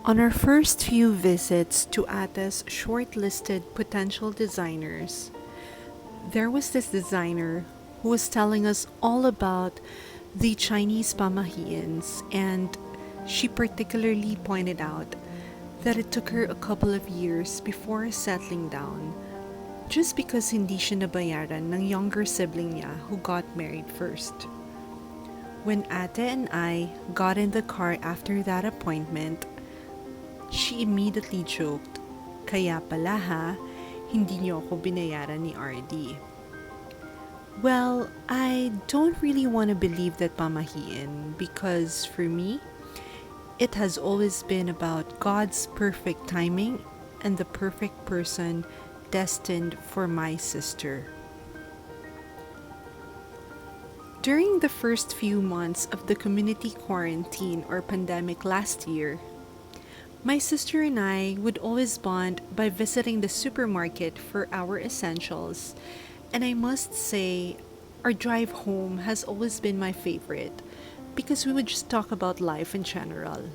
On our first few visits to Ate's shortlisted potential designers, there was this designer who was telling us all about the Chinese pamahiins, and she particularly pointed out that it took her a couple of years before settling down just because hindi siya nabayaran ng younger sibling niya who got married first. When Ate and I got in the car after that appointment, she immediately joked, "Kaya pala ha, hindi niyo ako binayaran ni RD." Well, I don't really want to believe that pamahiin because for me, it has always been about God's perfect timing and the perfect person destined for my sister. During the first few months of the community quarantine or pandemic last year, my sister and I would always bond by visiting the supermarket for our essentials, and I must say, our drive home has always been my favorite because we would just talk about life in general.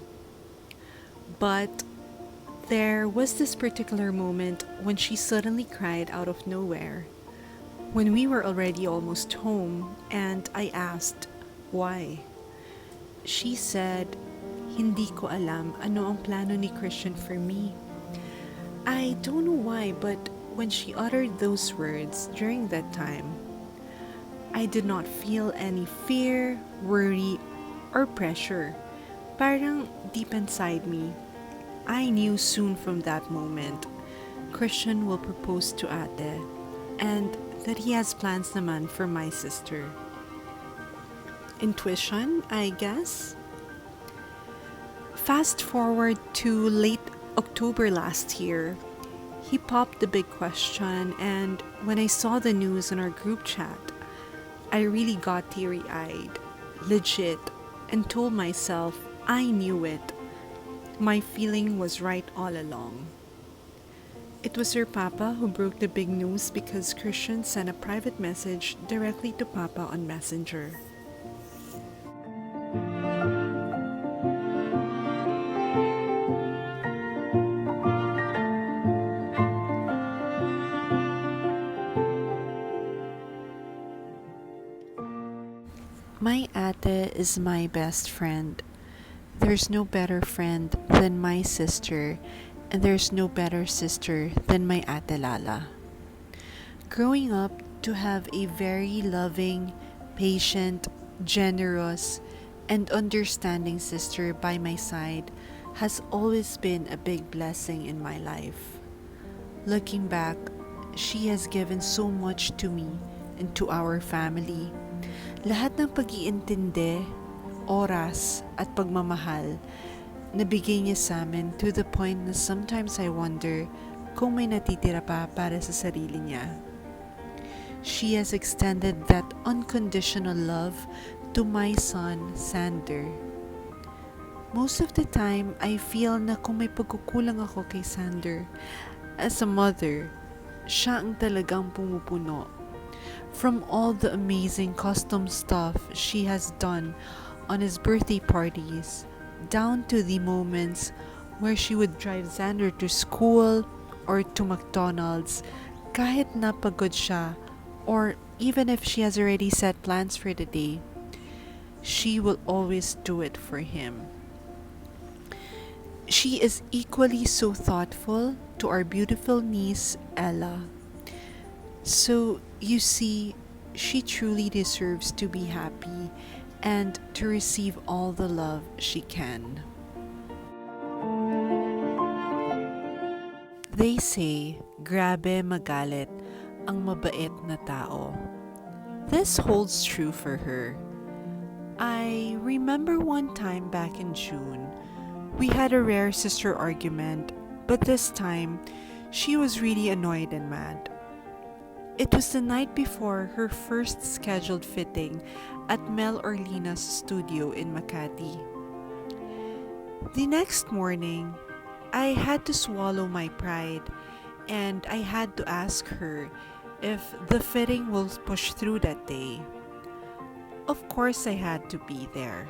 But there was this particular moment when she suddenly cried out of nowhere. When we were already almost home, and I asked, why? She said, "Hindi ko alam ano ang plano ni Christian for me." I don't know why, but when she uttered those words during that time, I did not feel any fear, worry, or pressure. Parang deep inside me, I knew soon from that moment, Christian will propose to Ate, and that he has plans naman for my sister. Intuition, I guess? Fast forward to late October last year, he popped the big question, and when I saw the news in our group chat, I really got teary eyed, legit, and told myself I knew it. My feeling was right all along. It was her papa who broke the big news because Christian sent a private message directly to Papa on Messenger. My ate is my best friend. There's no better friend than my sister, and there's no better sister than my ate Lala. Growing up to have a very loving, patient, generous, and understanding sister by my side has always been a big blessing in my life. Looking back, she has given so much to me and to our family. Lahat ng pag-iintindi, oras, at pagmamahal nabigay niya sa amin to the point na sometimes I wonder kung may natitira pa para sa sarili niya. She has extended that unconditional love to my son, Sander. Most of the time, I feel na kung may pagkukulang ako kay Sander, as a mother, siya ang talagang pumupuno. From all the amazing custom stuff she has done on his birthday parties, down to the moments where she would drive Xander to school or to McDonald's, kahit napagod siya, or even if she has already set plans for the day, she will always do it for him. She is equally so thoughtful to our beautiful niece, Ella. So, you see, she truly deserves to be happy and to receive all the love she can. They say, grabe magalit ang mabait na tao. This holds true for her. I remember one time back in June, we had a rare sister argument, but this time, she was really annoyed and mad. It was the night before her first scheduled fitting at Mel Orlina's studio in Makati. The next morning, I had to swallow my pride and I had to ask her if the fitting will push through that day. Of course, I had to be there.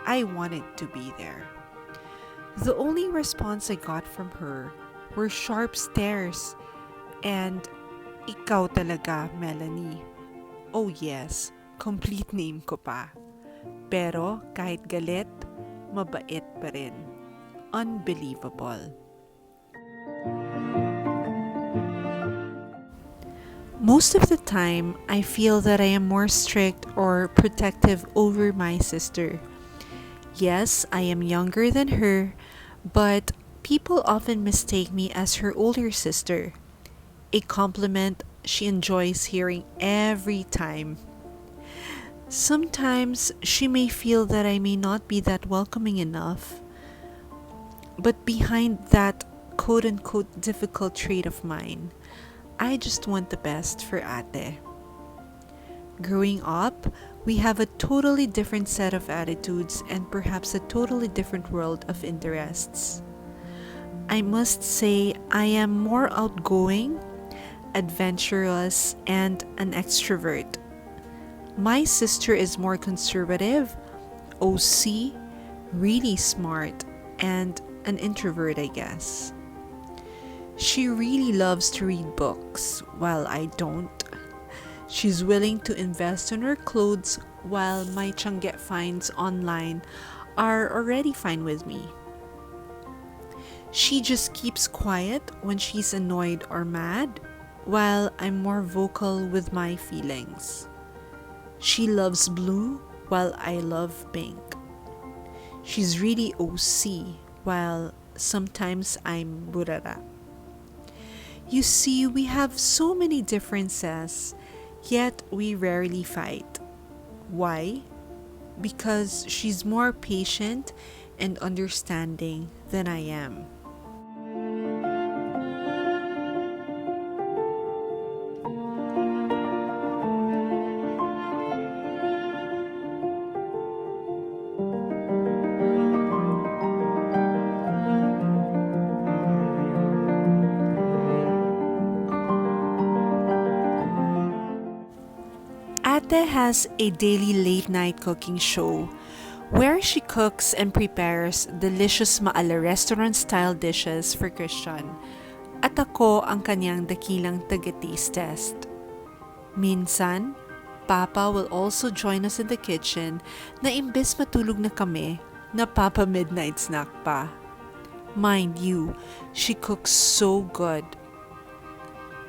I wanted to be there. The only response I got from her were sharp stares and, "Ikaw talaga, Melanie." Oh yes, complete name ko pa. Pero kahit galit, mabait pa rin. Unbelievable. Most of the time, I feel that I am more strict or protective over my sister. Yes, I am younger than her, but people often mistake me as her older sister. A compliment she enjoys hearing every time. Sometimes she may feel that I may not be that welcoming enough, but behind that quote unquote difficult trait of mine, I just want the best for Ate. Growing up, we have a totally different set of attitudes and perhaps a totally different world of interests. I must say, I am more outgoing, adventurous, and an extrovert. My sister is more conservative, OC, really smart, and an introvert, I guess. She really loves to read books, while I don't. She's willing to invest in her clothes, while my Changet finds online are already fine with me. She just keeps quiet when she's annoyed or mad, while I'm more vocal with my feelings. She loves blue, while I love pink. She's really OC, while sometimes I'm burara. You see, we have so many differences, yet we rarely fight. Why? Because she's more patient and understanding than I am. Ate has a daily late night cooking show where she cooks and prepares delicious maala restaurant style dishes for Christian at ako ang kanyang dakilang taga-taste test. Minsan, Papa will also join us in the kitchen na imbes matulog na kami, napapa midnight snack pa. Mind you, she cooks so good.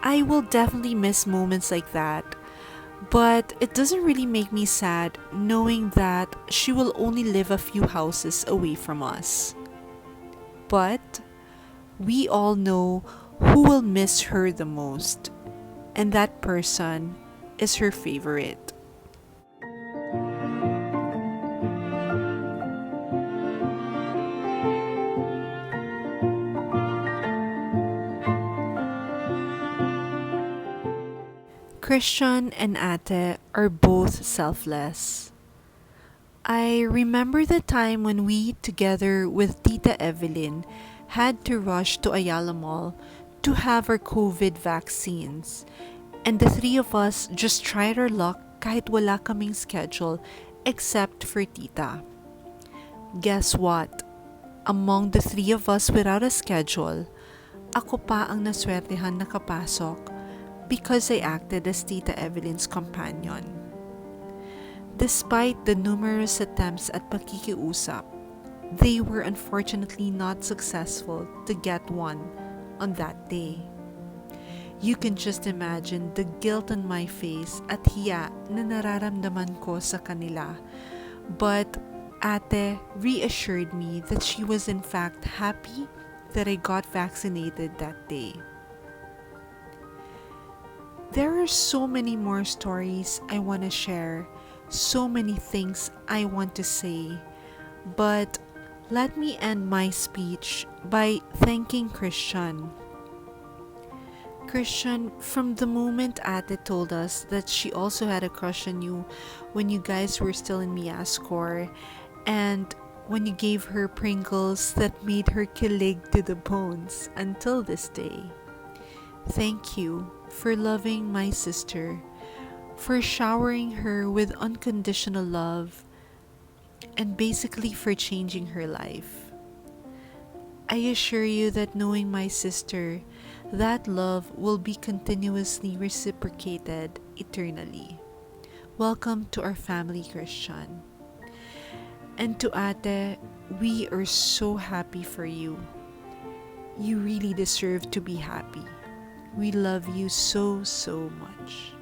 I will definitely miss moments like that. But it doesn't really make me sad knowing that she will only live a few houses away from us. But we all know who will miss her the most, and that person is her favorite. Christian and Ate are both selfless. I remember the time when we, together with Tita Evelyn, had to rush to Ayala Mall to have our COVID vaccines. And the three of us just tried our luck kahit wala kaming schedule except for Tita. Guess what? Among the three of us without a schedule, ako pa ang naswertehan nakapasok because I acted as Tita Evelyn's companion. Despite the numerous attempts at pakikiusap, they were unfortunately not successful to get one on that day. You can just imagine the guilt on my face at hiya na nararamdaman ko sa kanila. But Ate reassured me that she was in fact happy that I got vaccinated that day. There are so many more stories I want to share, so many things I want to say, but let me end my speech by thanking Christian. Christian, from the moment Ate told us that she also had a crush on you when you guys were still in Miascore, and when you gave her Pringles that made her kilig to the bones until this day. Thank you for loving my sister, for showering her with unconditional love, and basically for changing her life. I assure you that knowing my sister, that love will be continuously reciprocated eternally. Welcome to our family, Christian. And to Ate, we are so happy for you. You really deserve to be happy. We love you so, so much.